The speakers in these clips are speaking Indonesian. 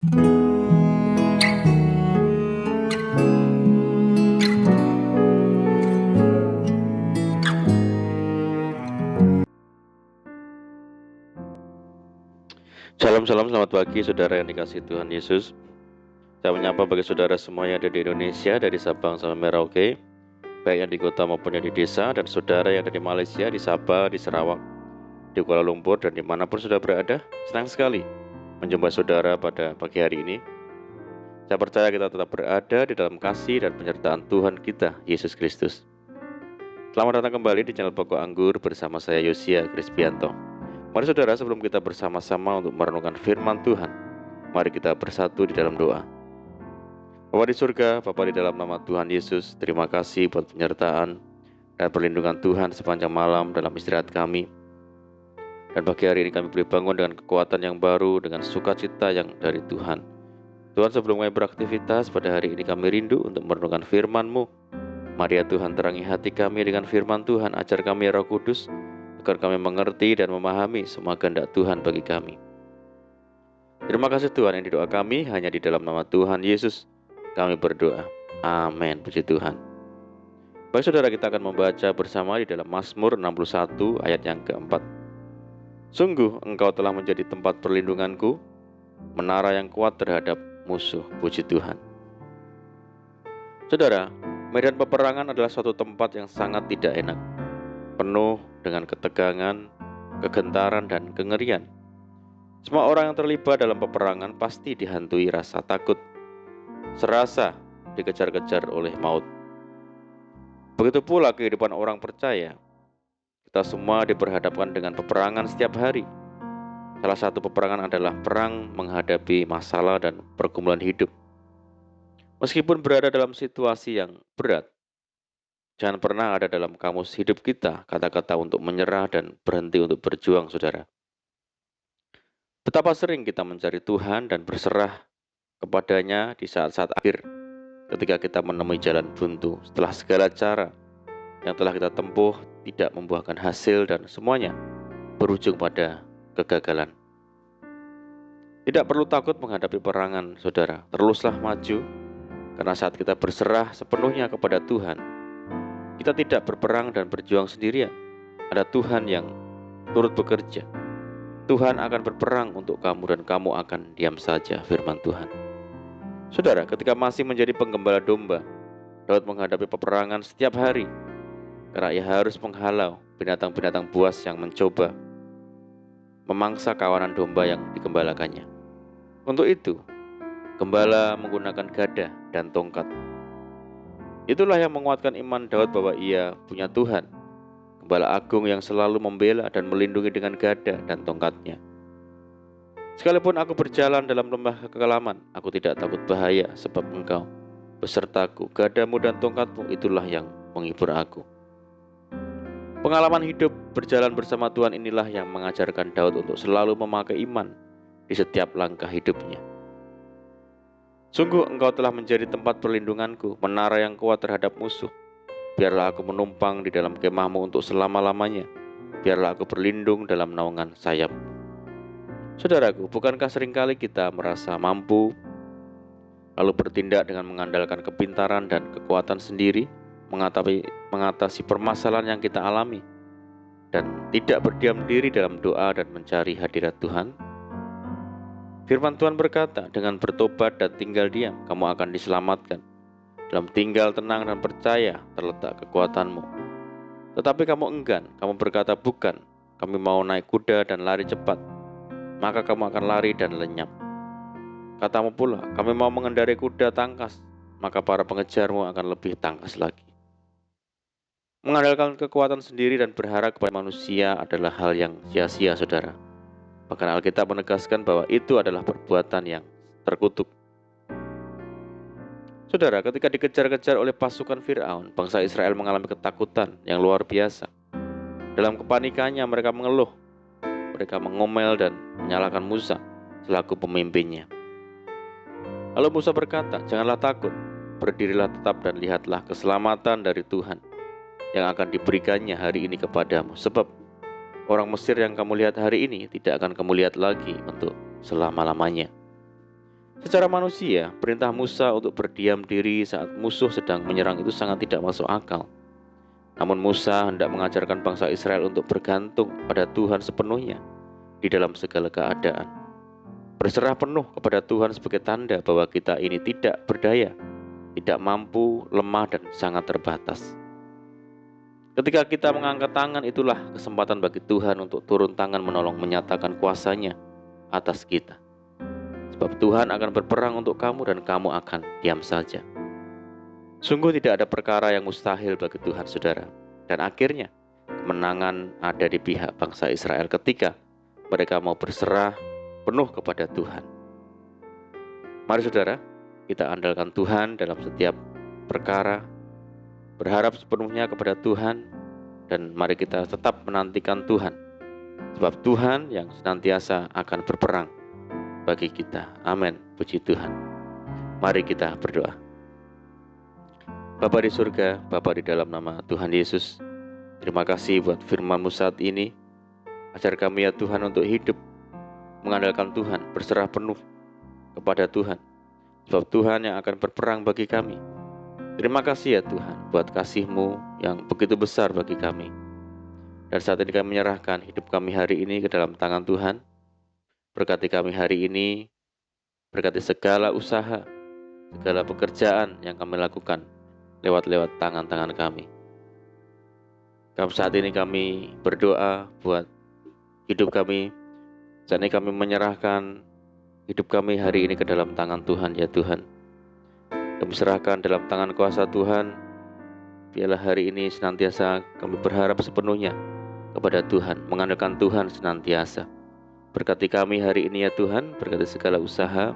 Shalom, selamat pagi saudara yang dikasihi Tuhan Yesus. Saya menyapa bagi saudara semua yang ada di Indonesia, dari Sabang sampai Merauke, baik yang di kota maupun yang di desa, dan saudara yang ada di Malaysia, di Sabah, di Sarawak, di Kuala Lumpur, dan dimanapun saudara berada. Senang sekali menjumpai saudara pada pagi hari ini. Saya percaya kita tetap berada di dalam kasih dan penyertaan Tuhan kita, Yesus Kristus. Selamat datang kembali di channel Pokok Anggur bersama saya Yosia Krispianto. Mari saudara, sebelum kita bersama-sama untuk merenungkan firman Tuhan, mari kita bersatu di dalam doa. Bapa di surga, Bapa di dalam nama Tuhan Yesus, terima kasih buat penyertaan dan perlindungan Tuhan sepanjang malam dalam istirahat kami. Dan pagi hari ini kami boleh bangun dengan kekuatan yang baru, dengan sukacita yang dari Tuhan. Tuhan, sebelum kami beraktivitas pada hari ini, kami rindu untuk merenungkan firman-Mu. Mari ya Tuhan, terangi hati kami dengan firman Tuhan, ajar kami Roh Kudus, agar kami mengerti dan memahami semua kehendak Tuhan bagi kami. Terima kasih Tuhan, yang doa kami hanya di dalam nama Tuhan Yesus kami berdoa. Amin. Puji Tuhan. Baik saudara, kita akan membaca bersama di dalam Mazmur 61 ayat yang keempat. Sungguh engkau telah menjadi tempat perlindunganku, menara yang kuat terhadap musuh. Puji Tuhan. Saudara, medan peperangan adalah suatu tempat yang sangat tidak enak, penuh dengan ketegangan, kegentaran, dan kengerian. Semua orang yang terlibat dalam peperangan pasti dihantui rasa takut, serasa dikejar-kejar oleh maut. Begitu pula kehidupan orang percaya. Kita semua diperhadapkan dengan peperangan setiap hari. Salah satu peperangan adalah perang menghadapi masalah dan pergumulan hidup. Meskipun berada dalam situasi yang berat, jangan pernah ada dalam kamus hidup kita kata-kata untuk menyerah dan berhenti untuk berjuang, saudara. Betapa sering kita mencari Tuhan dan berserah kepadanya di saat-saat akhir, ketika kita menemui jalan buntu setelah segala cara yang telah kita tempuh tidak membuahkan hasil dan semuanya berujung pada kegagalan. Tidak perlu takut menghadapi peperangan, saudara. Teruslah maju, karena saat kita berserah sepenuhnya kepada Tuhan, kita tidak berperang dan berjuang sendirian. Ada Tuhan yang turut bekerja. Tuhan akan berperang untuk kamu dan kamu akan diam saja, firman Tuhan. Saudara, ketika masih menjadi penggembala domba, Daud menghadapi peperangan setiap hari, karena ia harus menghalau binatang-binatang buas yang mencoba memangsa kawanan domba yang digembalakannya. Untuk itu, gembala menggunakan gada dan tongkat. Itulah yang menguatkan iman Daud bahwa ia punya Tuhan, Gembala agung yang selalu membela dan melindungi dengan gada dan tongkatnya. Sekalipun aku berjalan dalam lembah kekelaman, aku tidak takut bahaya, sebab engkau besertaku. Gadamu dan tongkatmu itulah yang menghibur aku. Pengalaman hidup berjalan bersama Tuhan inilah yang mengajarkan Daud untuk selalu memakai iman di setiap langkah hidupnya. Sungguh engkau telah menjadi tempat perlindunganku, menara yang kuat terhadap musuh. Biarlah aku menumpang di dalam kemahmu untuk selama-lamanya. Biarlah aku berlindung dalam naungan sayap. Saudaraku, bukankah seringkali kita merasa mampu, lalu bertindak dengan mengandalkan kepintaran dan kekuatan sendiri, mengatasi permasalahan yang kita alami, dan tidak berdiam diri dalam doa dan mencari hadirat Tuhan? Firman Tuhan berkata, dengan bertobat dan tinggal diam, kamu akan diselamatkan. Dalam tinggal tenang dan percaya terletak kekuatanmu. Tetapi kamu enggan, kamu berkata, bukan, kami mau naik kuda dan lari cepat. Maka kamu akan lari dan lenyap. Katamu pula, kami mau mengendarai kuda tangkas, maka para pengejarmu akan lebih tangkas lagi. Mengandalkan kekuatan sendiri dan berharap kepada manusia adalah hal yang sia-sia, saudara. Bahkan Alkitab menegaskan bahwa itu adalah perbuatan yang terkutuk. Saudara, ketika dikejar-kejar oleh pasukan Fir'aun, bangsa Israel mengalami ketakutan yang luar biasa. Dalam kepanikannya mereka mengeluh, mereka mengomel dan menyalahkan Musa selaku pemimpinnya. Lalu Musa berkata, janganlah takut, berdirilah tetap dan lihatlah keselamatan dari Tuhan yang akan diberikannya hari ini kepadamu. Sebab orang Mesir yang kamu lihat hari ini tidak akan kamu lihat lagi untuk selama-lamanya. Secara manusia, perintah Musa untuk berdiam diri saat musuh sedang menyerang itu sangat tidak masuk akal. Namun Musa hendak mengajarkan bangsa Israel untuk bergantung pada Tuhan sepenuhnya di dalam segala keadaan. Berserah penuh kepada Tuhan sebagai tanda bahwa kita ini tidak berdaya, tidak mampu, lemah, dan sangat terbatas. Ketika kita mengangkat tangan, itulah kesempatan bagi Tuhan untuk turun tangan menolong menyatakan kuasa-Nya atas kita. Sebab Tuhan akan berperang untuk kamu dan kamu akan diam saja. Sungguh tidak ada perkara yang mustahil bagi Tuhan, saudara. Dan akhirnya kemenangan ada di pihak bangsa Israel ketika mereka mau berserah penuh kepada Tuhan. Mari saudara, kita andalkan Tuhan dalam setiap perkara, berharap sepenuhnya kepada Tuhan, dan mari kita tetap menantikan Tuhan. Sebab Tuhan yang senantiasa akan berperang bagi kita. Amin. Puji Tuhan. Mari kita berdoa. Bapa di surga, Bapa di dalam nama Tuhan Yesus, terima kasih buat firman-Mu saat ini. Ajar kami ya Tuhan untuk hidup mengandalkan Tuhan, berserah penuh kepada Tuhan. Sebab Tuhan yang akan berperang bagi kami. Terima kasih ya Tuhan buat kasih-Mu yang begitu besar bagi kami. Dan saat ini kami menyerahkan hidup kami hari ini ke dalam tangan Tuhan. Berkati kami hari ini, berkati segala usaha, segala pekerjaan yang kami lakukan lewat tangan-tangan kami. Saat ini kami berdoa buat hidup kami. Saat ini kami menyerahkan hidup kami hari ini ke dalam tangan Tuhan ya Tuhan. Kami serahkan dalam tangan kuasa Tuhan. Biarlah hari ini senantiasa kami berharap sepenuhnya kepada Tuhan, mengandalkan Tuhan senantiasa. Berkati kami hari ini ya Tuhan, berkati segala usaha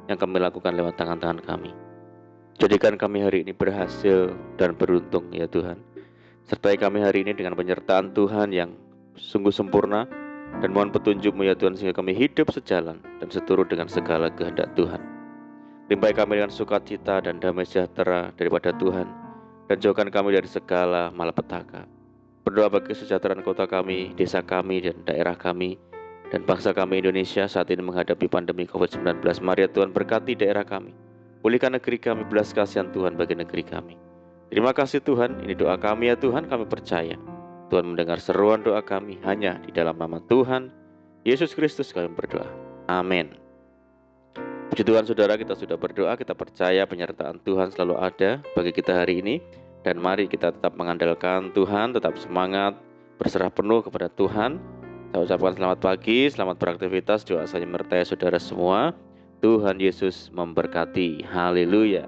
yang kami lakukan lewat tangan-tangan kami. Jadikan kami hari ini berhasil dan beruntung ya Tuhan. Sertai kami hari ini dengan penyertaan Tuhan yang sungguh sempurna. Dan mohon petunjuk-Mu ya Tuhan, sehingga kami hidup sejalan dan seturut dengan segala kehendak Tuhan. Limpahi kami dengan sukacita dan damai sejahtera daripada Tuhan, dan jauhkan kami dari segala malapetaka. Berdoa bagi kesejahteraan kota kami, desa kami, dan daerah kami, dan bangsa kami Indonesia saat ini menghadapi pandemi COVID-19. Mari ya Tuhan, berkati daerah kami. Pulihkan negeri kami, belas kasihan Tuhan bagi negeri kami. Terima kasih Tuhan, ini doa kami ya Tuhan, kami percaya Tuhan mendengar seruan doa kami hanya di dalam nama Tuhan Yesus Kristus kami berdoa. Amin. Puji Tuhan saudara, kita sudah berdoa, kita percaya penyertaan Tuhan selalu ada bagi kita hari ini. Dan mari kita tetap mengandalkan Tuhan, tetap semangat, berserah penuh kepada Tuhan. Saya ucapkan selamat pagi, selamat beraktivitas, doa saya menyertai saudara semua. Tuhan Yesus memberkati. Haleluya.